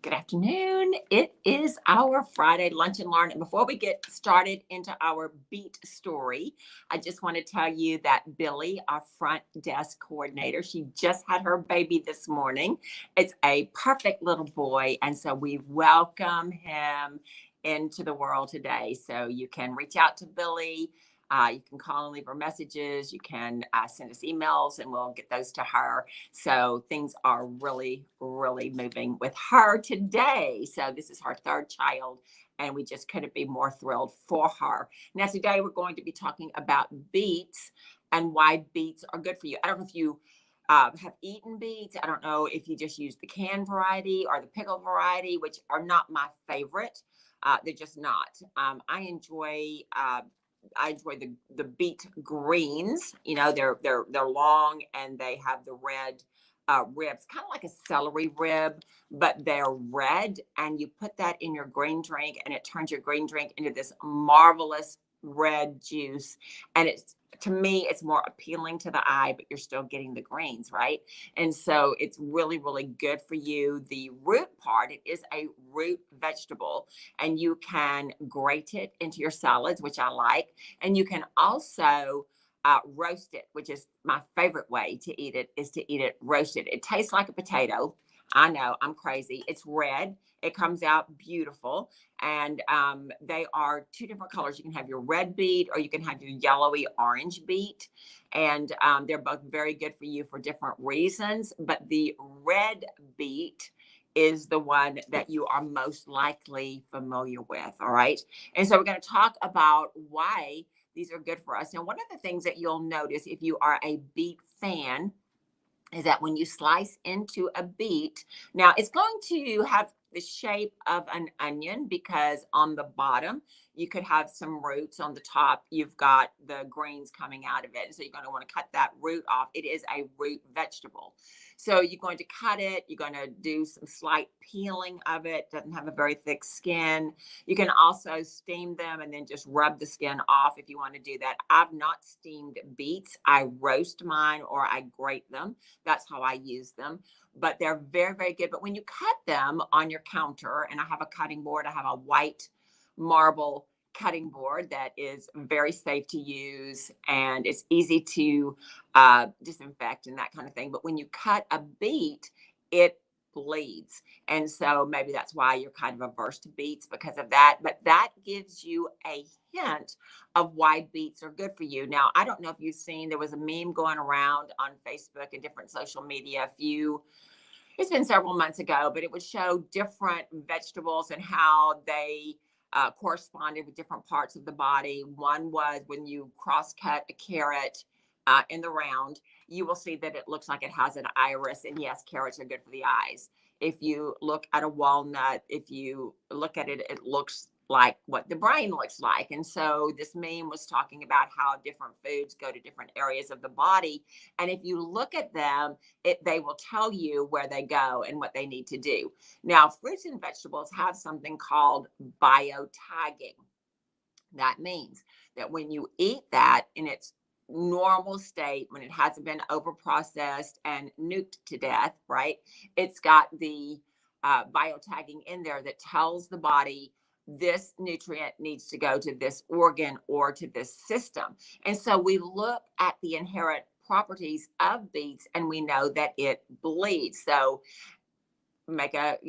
Good afternoon. It is our Friday lunch and learn. And before we get started into our beet story, I just want to tell you that Billy, our front desk coordinator, she just had her baby this morning. It's a perfect little boy. And so we welcome him into the world today. So you can reach out to Billy. You can call and leave her messages. You can send us emails and we'll get those to her. So things are really, really moving with her today. So this is her third child, and we just couldn't be more thrilled for her. Now, today we're going to be talking about beets and why beets are good for you. I don't know if you have eaten beets. I don't know if you just use the canned variety or the pickle variety, which are not my favorite. They're just not. I enjoy the beet greens. You know, they're long and they have the red ribs, kind of like a celery rib, but they're red. And you put that in your green drink, and it turns your green drink into this marvelous red juice. And it's to me, it's more appealing to the eye, but you're still getting the greens, right? And so it's really, really good for you. The root part, it is a root vegetable, and you can grate it into your salads, which I like. And you can also roast it, which is my favorite way to eat it, is to eat it roasted. It tastes like a potato. I know, I'm crazy. It's red. It comes out beautiful. And they are two different colors. You can have your red beet or you can have your yellowy orange beet. And they're both very good for you for different reasons. But the red beet is the one that you are most likely familiar with. All right. And so we're going to talk about why these are good for us. Now, one of the things that you'll notice if you are a beet fan is that when you slice into a beet, now it's going to have the shape of an onion because on the bottom you could have some roots. On the top you've got the greens coming out of it, and so you're going to want to cut that root off. It is a root vegetable, so you're going to cut it. You're going to do some slight peeling of it. Doesn't have a very thick skin. You can also steam them and then just rub the skin off if you want to do that. I've not steamed beets. I roast mine or I grate them. That's how I use them. But they're very, very good. But when you cut them on your counter, and I have a cutting board, I have a white marble cutting board that is very safe to use and it's easy to disinfect and that kind of thing. But when you cut a beet, it bleeds. And so maybe that's why you're kind of averse to beets because of that. But that gives you a hint of why beets are good for you. Now, I don't know if you've seen, there was a meme going around on Facebook and different social media it's been several months ago, but it would show different vegetables and how they corresponded with different parts of the body. One was when you cross cut a carrot in the round, you will see that it looks like it has an iris. And yes, carrots are good for the eyes. If you look at a walnut, if you look at it, it looks like what the brain looks like. And so this meme was talking about how different foods go to different areas of the body. And if you look at them, they will tell you where they go and what they need to do. Now, fruits and vegetables have something called biotagging. That means that when you eat that in its normal state, when it hasn't been overprocessed and nuked to death, right? It's got the biotagging in there that tells the body this nutrient needs to go to this organ or to this system. And so we look at the inherent properties of beets and we know that it bleeds. So make a,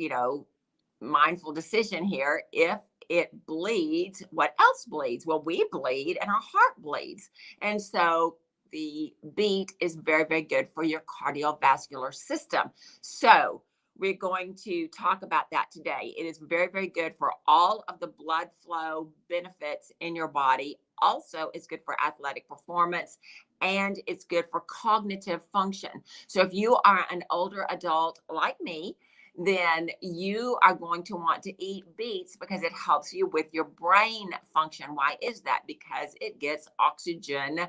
mindful decision here. If it bleeds, what else bleeds? Well, we bleed and our heart bleeds. And so the beet is very, very good for your cardiovascular system. So we're going to talk about that today. It is very, very good for all of the blood flow benefits in your body. Also, it's good for athletic performance and it's good for cognitive function. So if you are an older adult like me, then you are going to want to eat beets because it helps you with your brain function. Why is that? Because it gets oxygen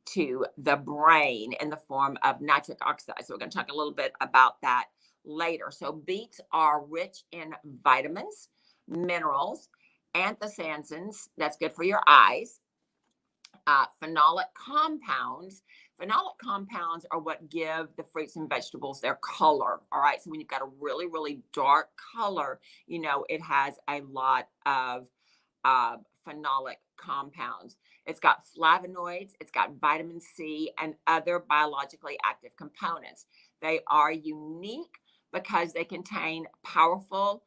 to the brain in the form of nitric oxide. So we're going to talk a little bit about that later. So beets are rich in vitamins, minerals, anthocyanins. That's good for your eyes. Phenolic compounds Phenolic compounds are what give the fruits and vegetables their color. All right. So when you've got a really, really dark color, it has a lot of uh, phenolic compounds. It's got flavonoids, it's got vitamin C, and other biologically active components. They are unique because they contain powerful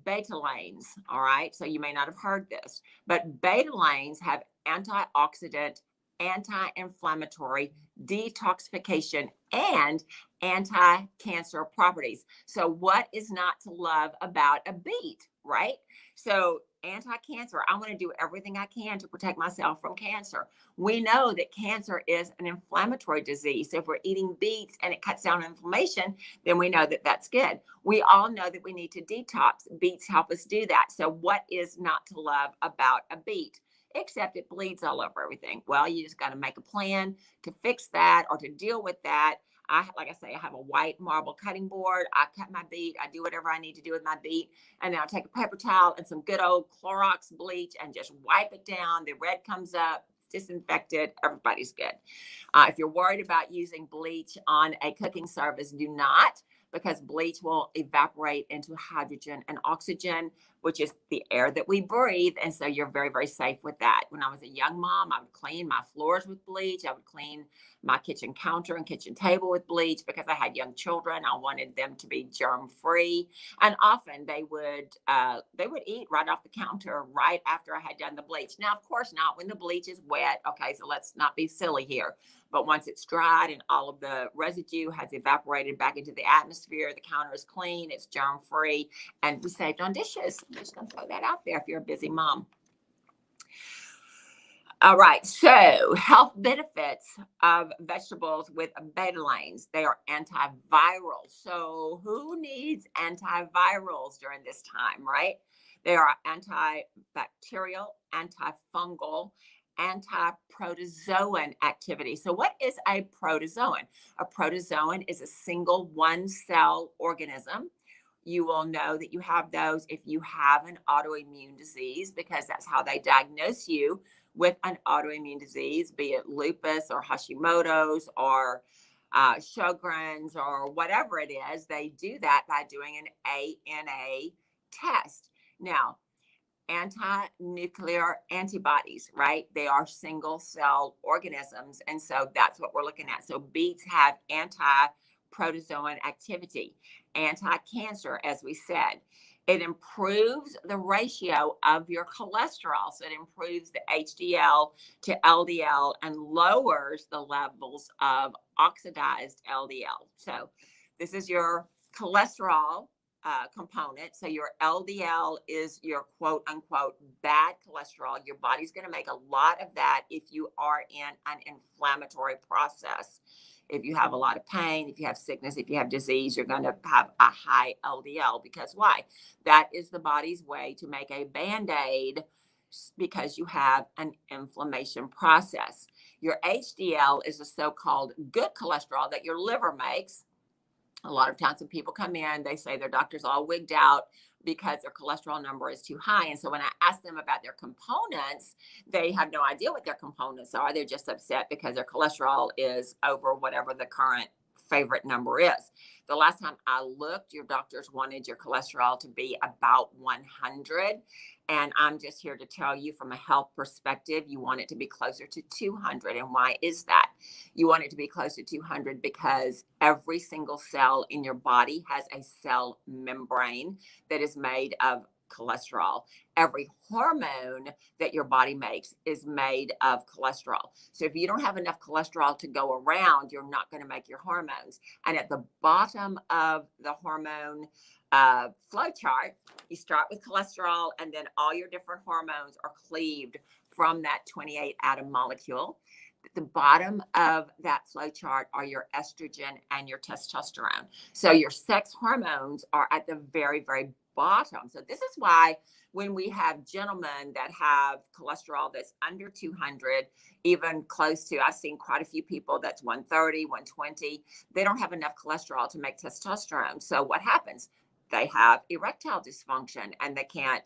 betalains. All right. So you may not have heard this, but betalains have antioxidant, anti-inflammatory, detoxification, and anti-cancer properties. So what is not to love about a beet, right? So anti-cancer, I want to do everything I can to protect myself from cancer. We know that cancer is an inflammatory disease. So if we're eating beets and it cuts down inflammation, then we know that that's good. We all know that we need to detox. Beets help us do that. So what is not to love about a beet? Except it bleeds all over everything. Well, you just got to make a plan to fix that or to deal with that. Like I say, I have a white marble cutting board. I cut my beet. I do whatever I need to do with my beet. And then I'll take a paper towel and some good old Clorox bleach and just wipe it down. The red comes up, disinfected. Everybody's good. If you're worried about using bleach on a cooking surface, do not, because bleach will evaporate into hydrogen and oxygen, which is the air that we breathe. And so you're very, very safe with that. When I was a young mom, I would clean my floors with bleach. I would clean my kitchen counter and kitchen table with bleach because I had young children. I wanted them to be germ free. And often they would eat right off the counter right after I had done the bleach. Now, of course, not when the bleach is wet. Okay, so let's not be silly here. But once it's dried and all of the residue has evaporated back into the atmosphere, the counter is clean, it's germ free, and we saved on dishes. I'm just going to throw that out there if you're a busy mom. All right, so health benefits of vegetables with betalains. They are antiviral. So who needs antivirals during this time, right? They are antibacterial, antifungal, anti-protozoan activity. So what is a protozoan? A protozoan is a single one-cell organism. You will know that you have those if you have an autoimmune disease, because that's how they diagnose you with an autoimmune disease, be it lupus or Hashimoto's or Sjogren's or whatever it is. They do that by doing an ANA test. Now, anti-nuclear antibodies, right? They are single cell organisms. And so that's what we're looking at. So beets have anti-protozoan activity, anti-cancer, as we said. It improves the ratio of your cholesterol. So it improves the HDL to LDL and lowers the levels of oxidized LDL. So this is your cholesterol component. So your LDL is your quote unquote bad cholesterol. Your body's going to make a lot of that if you are in an inflammatory process. If you have a lot of pain, if you have sickness, if you have disease, you're going to have a high LDL. Because why? That is the body's way to make a Band-Aid because you have an inflammation process. Your HDL is the so-called good cholesterol that your liver makes. A lot of times when people come in, they say their doctor's all wigged out because their cholesterol number is too high. And so when I ask them about their components, they have no idea what their components are. They're just upset because their cholesterol is over whatever the current favorite number is. The last time I looked, your doctors wanted your cholesterol to be about 100. And I'm just here to tell you from a health perspective, you want it to be closer to 200. And why is that? You want it to be closer to 200 because every single cell in your body has a cell membrane that is made of cholesterol. Every hormone that your body makes is made of cholesterol. So if you don't have enough cholesterol to go around, you're not going to make your hormones. And at the bottom of the hormone flow chart, you start with cholesterol, and then all your different hormones are cleaved from that 28 atom molecule. At the bottom of that flow chart are your estrogen and your testosterone. So your sex hormones are at the very, very bottom. So this is why when we have gentlemen that have cholesterol that's under 200, even close to, I've seen quite a few people that's 130, 120, they don't have enough cholesterol to make testosterone. So what happens? They have erectile dysfunction and they can't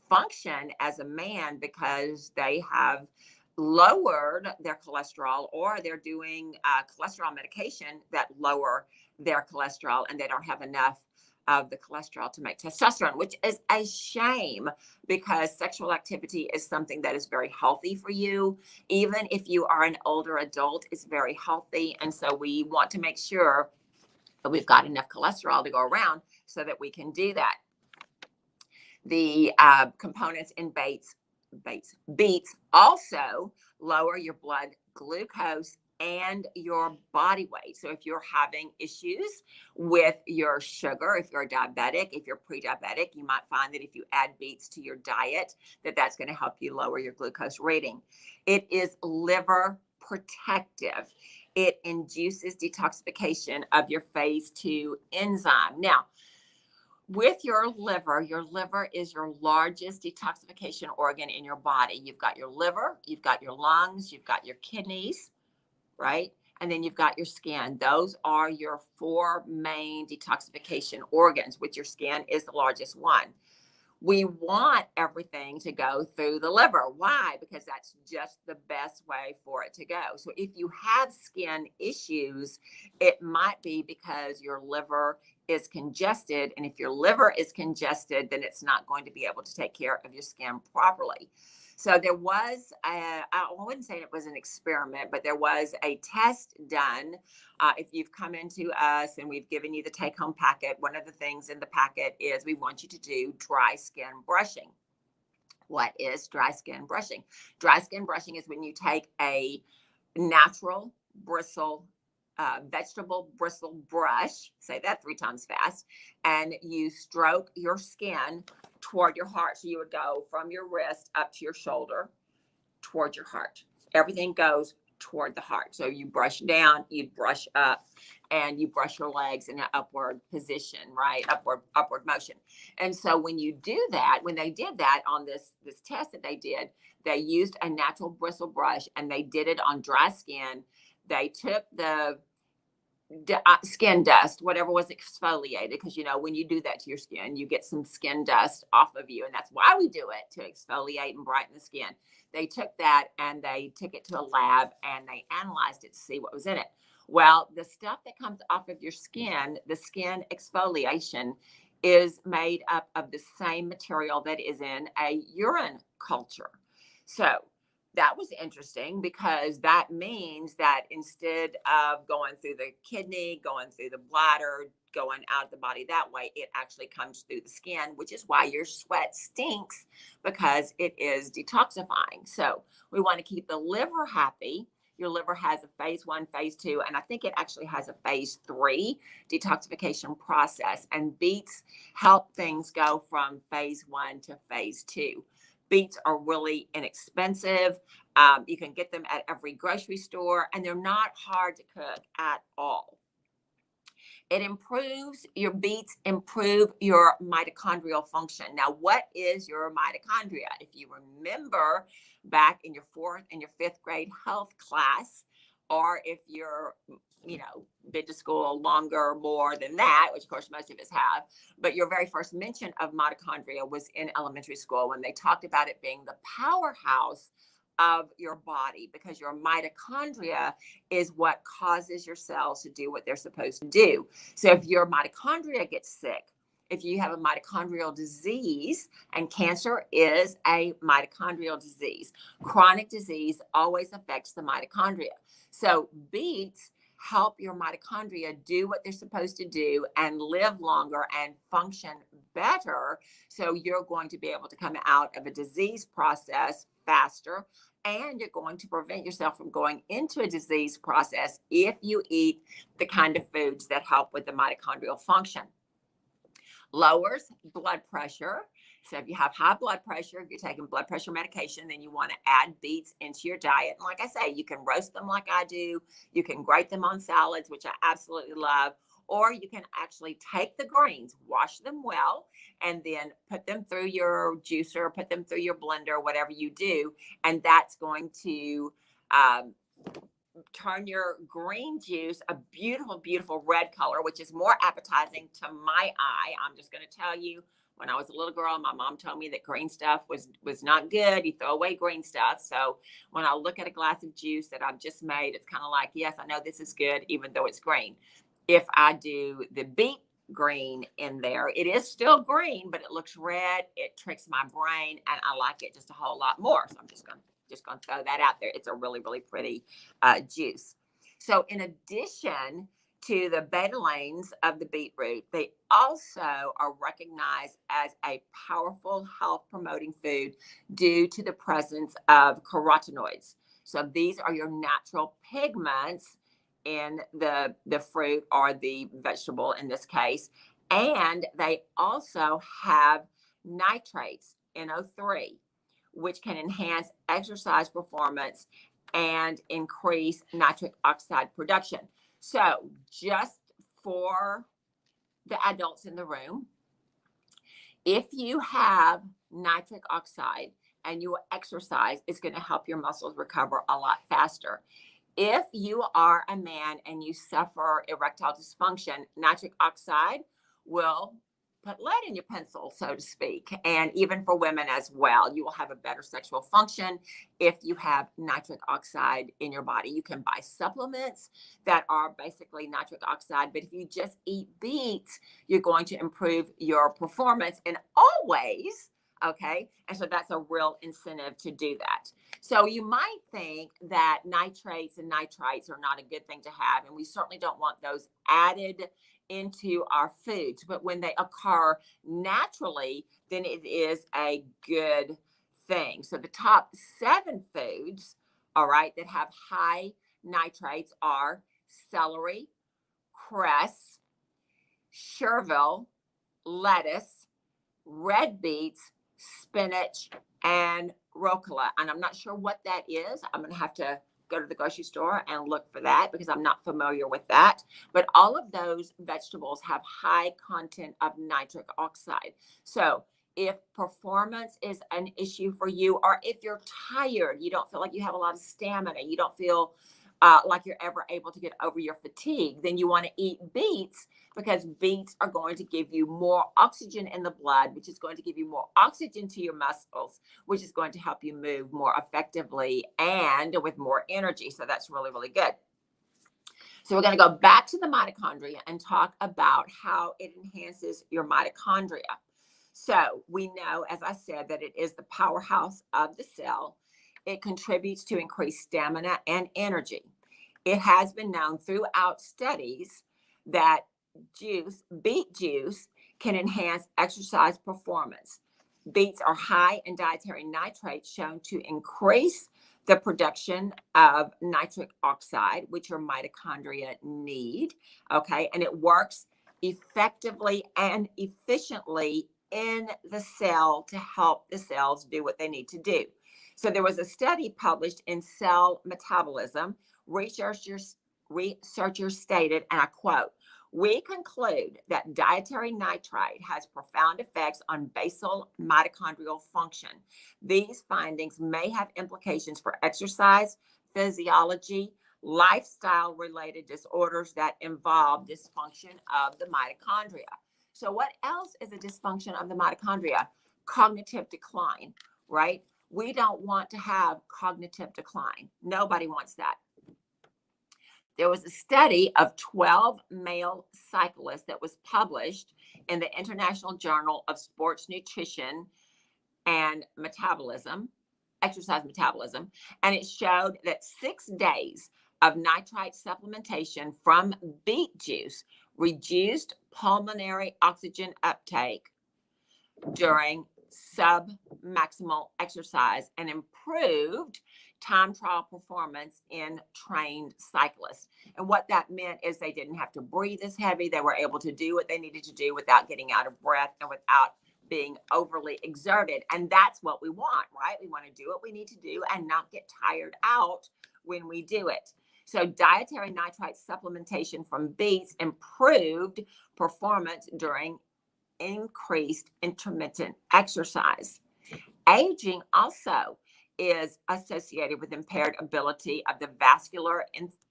function as a man because they have lowered their cholesterol, or they're doing cholesterol medication that lower their cholesterol, and they don't have enough of the cholesterol to make testosterone, which is a shame because sexual activity is something that is very healthy for you. Even if you are an older adult, it's very healthy. And so we want to make sure that we've got enough cholesterol to go around so that we can do that. The components in beets also lower your blood glucose and your body weight. So if you're having issues with your sugar, if you're diabetic, if you're pre-diabetic, you might find that if you add beets to your diet, that's going to help you lower your glucose rating. It is liver protective. It induces detoxification of your phase 2 enzyme. Now, with your liver is your largest detoxification organ in your body. You've got your liver, you've got your lungs, you've got your kidneys, right? And then you've got your skin. Those are your 4 main detoxification organs, which your skin is the largest one. We want everything to go through the liver. Why? Because that's just the best way for it to go. So if you have skin issues, it might be because your liver is congested. And if your liver is congested, then it's not going to be able to take care of your skin properly. So there was, I wouldn't say it was an experiment, but there was a test done. If you've come into us and we've given you the take-home packet, one of the things in the packet is we want you to do dry skin brushing. What is dry skin brushing? Dry skin brushing is when you take a natural bristle, vegetable bristle brush, say that 3 times fast, and you stroke your skin toward your heart. So you would go from your wrist up to your shoulder toward your heart. Everything goes toward the heart. So you brush down, you brush up, and you brush your legs in an upward position, right? Upward motion. And so when you do that, when they did that on this test that they did, they used a natural bristle brush and they did it on dry skin. They took the skin dust, whatever was exfoliated, because when you do that to your skin, you get some skin dust off of you, and that's why we do it, to exfoliate and brighten the skin. They took that and they took it to a lab and they analyzed it to see what was in it. Well, the stuff that comes off of your skin, the skin exfoliation, is made up of the same material that is in a urine culture. So that was interesting, because that means that instead of going through the kidney, going through the bladder, going out of the body that way, it actually comes through the skin, which is why your sweat stinks, because it is detoxifying. So we want to keep the liver happy. Your liver has a phase 1, phase 2, and I think it actually has a phase 3 detoxification process. And beets help things go from phase 1 to phase 2. Beets are really inexpensive. You can get them at every grocery store, and they're not hard to cook at all. It improves your beets, improve your mitochondrial function. Now, what is your mitochondria? If you remember back in your 4th and your 5th grade health class, or if you're been to school longer, more than that, which of course most of us have, but your very first mention of mitochondria was in elementary school when they talked about it being the powerhouse of your body, because your mitochondria is what causes your cells to do what they're supposed to do. So if your mitochondria gets sick, if you have a mitochondrial disease, and cancer is a mitochondrial disease, chronic disease always affects the mitochondria. So beets help your mitochondria do what they're supposed to do and live longer and function better. So you're going to be able to come out of a disease process faster, and you're going to prevent yourself from going into a disease process if you eat the kind of foods that help with the mitochondrial function. Lowers blood pressure. So if you have high blood pressure, if you're taking blood pressure medication, then you want to add beets into your diet. And like I say, you can roast them like I do. You can grate them on salads, which I absolutely love. Or you can actually take the greens, wash them well, and then put them through your juicer, put them through your blender, whatever you do. And that's going to turn your green juice a beautiful, beautiful red color, which is more appetizing to my eye. I'm just going to tell you, When I was a little girl, my mom told me that green stuff was not good. You throw away green stuff. So when I look at a glass of juice that I've just made, it's kind of like, yes, I know this is good, even though it's green. If I do the beet green in there, it is still green, but it looks red. It tricks my brain, and I like it just a whole lot more. So I'm just going to throw that out there. It's a really, really pretty juice. So in addition to the betalains of the beetroot, they also are recognized as a powerful health promoting food due to the presence of carotenoids. So these are your natural pigments in the fruit or the vegetable in this case. And they also have nitrates, NO3, which can enhance exercise performance and increase nitric oxide production. So just for the adults in the room, if you have nitric oxide and you exercise, it's going to help your muscles recover a lot faster. If you are a man and you suffer erectile dysfunction, nitric oxide will put lead in your pencil, so to speak. And even for women as well, you will have a better sexual function if you have nitric oxide in your body. You can buy supplements that are basically nitric oxide, but if you just eat beets, you're going to improve your performance in all ways. Okay. And so that's a real incentive to do that. So you might think that nitrates and nitrites are not a good thing to have. And we certainly don't want those added into our foods. But when they occur naturally, then it is a good thing. So the top 7 foods, all right, that have high nitrates are celery, cress, chervil, lettuce, red beets, spinach, and rucola. And I'm not sure what that is. I'm going to have to go to the grocery store and look for that because I'm not familiar with that. But all of those vegetables have high content of nitric oxide. So if performance is an issue for you, or if you're tired, you don't feel like you have a lot of stamina, you don't feel like you're ever able to get over your fatigue, then you want to eat beets, because beets are going to give you more oxygen in the blood, which is going to give you more oxygen to your muscles, which is going to help you move more effectively and with more energy. So that's really, really good. So we're going to go back to the mitochondria and talk about how it enhances your mitochondria. So we know, as I said, that it is the powerhouse of the cell. It contributes to increased stamina and energy. It has been known throughout studies that beet juice can enhance exercise performance. Beets are high in dietary nitrates, shown to increase the production of nitric oxide, which your mitochondria need. Okay, and it works effectively and efficiently in the cell to help the cells do what they need to do. So there was a study published in Cell Metabolism. Researchers stated, and I quote, "We conclude that dietary nitrite has profound effects on basal mitochondrial function. These findings may have implications for exercise, physiology, lifestyle-related disorders that involve dysfunction of the mitochondria." So what else is a dysfunction of the mitochondria? Cognitive decline, right? We don't want to have cognitive decline. Nobody wants that. There was a study of 12 male cyclists that was published in the International Journal of Sports Nutrition and Metabolism, Exercise Metabolism, and it showed that 6 days of nitrite supplementation from beet juice reduced pulmonary oxygen uptake during submaximal exercise and improved time trial performance in trained cyclists. And what that meant is they didn't have to breathe as heavy. They were able to do what they needed to do without getting out of breath and without being overly exerted. And that's what we want, right? We want to do what we need to do and not get tired out when we do it. So dietary nitrite supplementation from beets improved performance during increased intermittent exercise. Aging also is associated with impaired ability of the vascular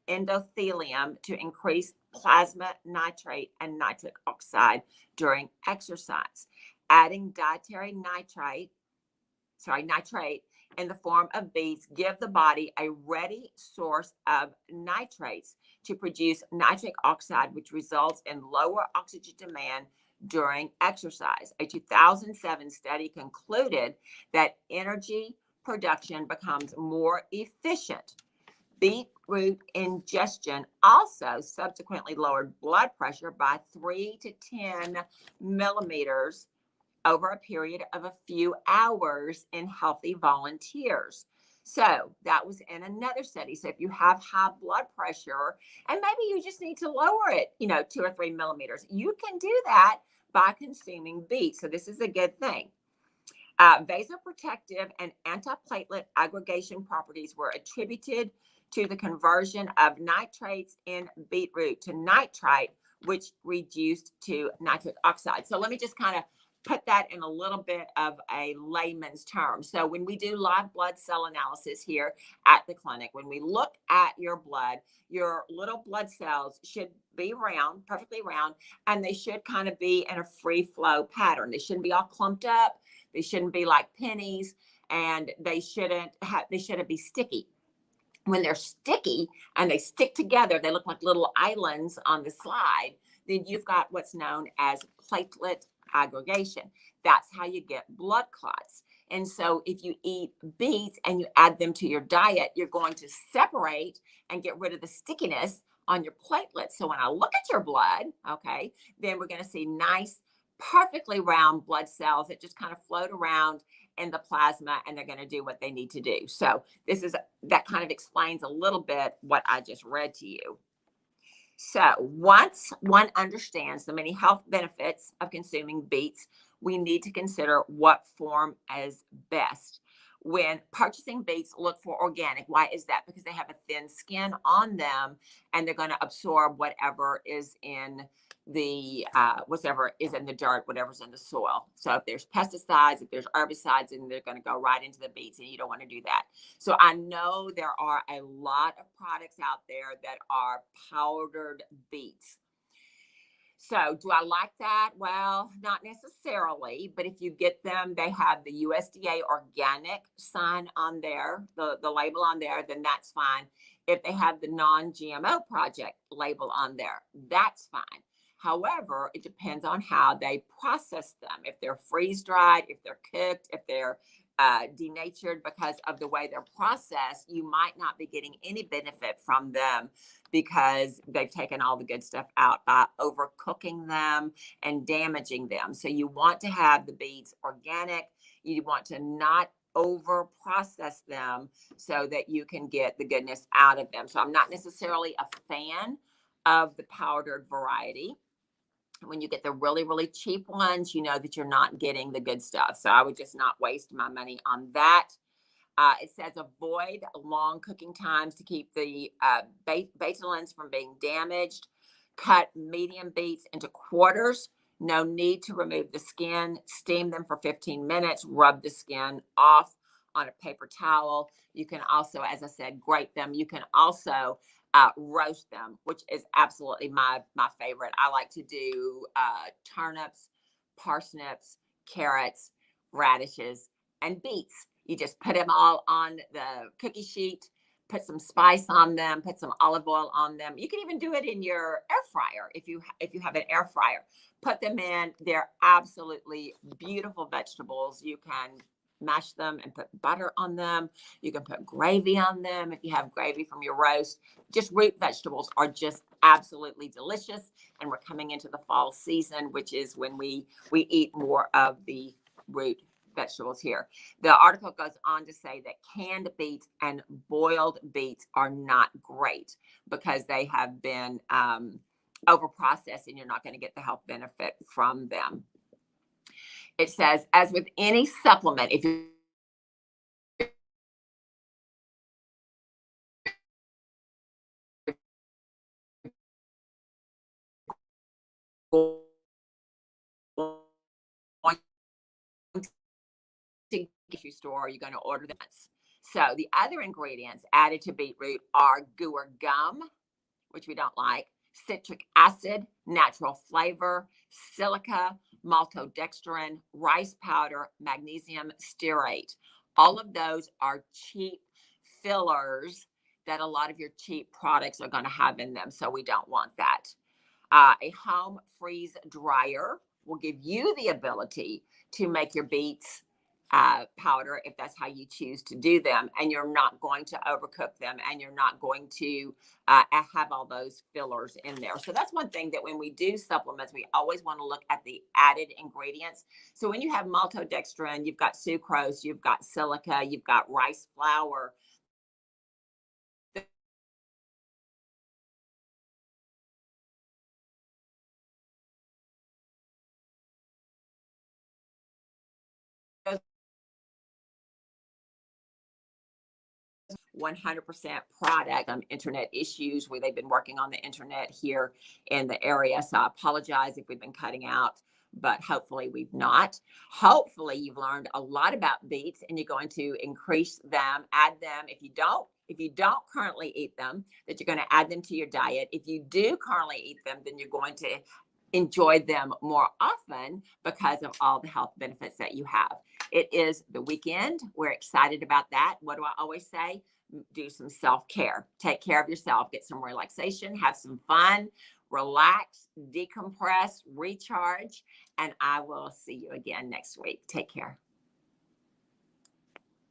endothelium to increase plasma nitrate and nitric oxide during exercise. Adding dietary nitrite in the form of beets give the body a ready source of nitrates to produce nitric oxide, which results in lower oxygen demand during exercise. A 2007 study concluded that energy production becomes more efficient. Beetroot ingestion also subsequently lowered blood pressure by 3 to 10 millimeters over a period of a few hours in healthy volunteers. So that was in another study. So if you have high blood pressure and maybe you just need to lower it, 2 or 3 millimeters, you can do that by consuming beets. So this is a good thing. Vasoprotective and antiplatelet aggregation properties were attributed to the conversion of nitrates in beetroot to nitrite, which reduced to nitric oxide. So let me just kind of put that in a little bit of a layman's term. So when we do live blood cell analysis here at the clinic, when we look at your blood, your little blood cells should be round, perfectly round, and they should kind of be in a free flow pattern. They shouldn't be all clumped up. They shouldn't be like pennies, and they shouldn't be sticky. When they're sticky and they stick together, they look like little islands on the slide, then you've got what's known as platelet aggregation. That's how you get blood clots. And so if you eat beets and you add them to your diet, you're going to separate and get rid of the stickiness on your platelets. So when I look at your blood, okay, then we're going to see nice, perfectly round blood cells that just kind of float around in the plasma, and they're going to do what they need to do. So that kind of explains a little bit what I just read to you. So once one understands the many health benefits of consuming beets, we need to consider what form is best. When purchasing beets, look for organic. Why is that? Because they have a thin skin on them, and they're going to absorb whatever is in the whatever is in the dirt, whatever's in the soil. So if there's pesticides, if there's herbicides, and they're going to go right into the beets, and you don't want to do that. So I know there are a lot of products out there that are powdered beets. So do I like that? Well, not necessarily, but if you get them, they have the USDA organic sign on there, the label on there, then that's fine. If they have the non-GMO project label on there, that's fine. However, it depends on how they process them. If they're freeze-dried, if they're cooked, if they're denatured because of the way they're processed, you might not be getting any benefit from them because they've taken all the good stuff out by overcooking them and damaging them. So you want to have the beets organic. You want to not over process them so that you can get the goodness out of them. So I'm not necessarily a fan of the powdered variety. When you get the really, really cheap ones, you know that you're not getting the good stuff. So I would just not waste my money on that. It says avoid long cooking times to keep the betalains from being damaged. Cut medium beets into quarters. No need to remove the skin. Steam them for 15 minutes. Rub the skin off on a paper towel. You can also, as I said, grate them. You can also roast them, which is absolutely my favorite. I like to do turnips, parsnips, carrots, radishes, and beets. You just put them all on the cookie sheet, put some spice on them, put some olive oil on them. You can even do it in your air fryer if you have an air fryer. Put them in. They're absolutely beautiful vegetables. You can mash them and put butter on them. You can put gravy on them if you have gravy from your roast. Just root vegetables are just absolutely delicious. And we're coming into the fall season, which is when we eat more of the root vegetables here. The article goes on to say that canned beets and boiled beets are not great because they have been over-processed and you're not going to get the health benefit from them. It says, as with any supplement, if you to grocery store, you're going to order that. So the other ingredients added to beetroot are guar gum, which we don't like, citric acid, natural flavor, silica, maltodextrin, rice powder, magnesium stearate. All of those are cheap fillers that a lot of your cheap products are going to have in them. So we don't want that. A home freeze dryer will give you the ability to make your beets powder if that's how you choose to do them, and you're not going to overcook them, and you're not going to have all those fillers in there. So that's one thing that when we do supplements, we always want to look at the added ingredients. So when you have maltodextrin, you've got sucrose, you've got silica, you've got rice flour. Those 100% product. Internet issues where they've been working on the internet here in the area. So I apologize if we've been cutting out, but hopefully we've not. Hopefully you've learned a lot about beets and you're going to increase them, add them. If you don't currently eat them, that you're going to add them to your diet. If you do currently eat them, then you're going to enjoy them more often because of all the health benefits that you have. It is the weekend. We're excited about that. What do I always say? Do some self-care. Take care of yourself. Get some relaxation. Have some fun. Relax, decompress, recharge, and I will see you again next week. Take care.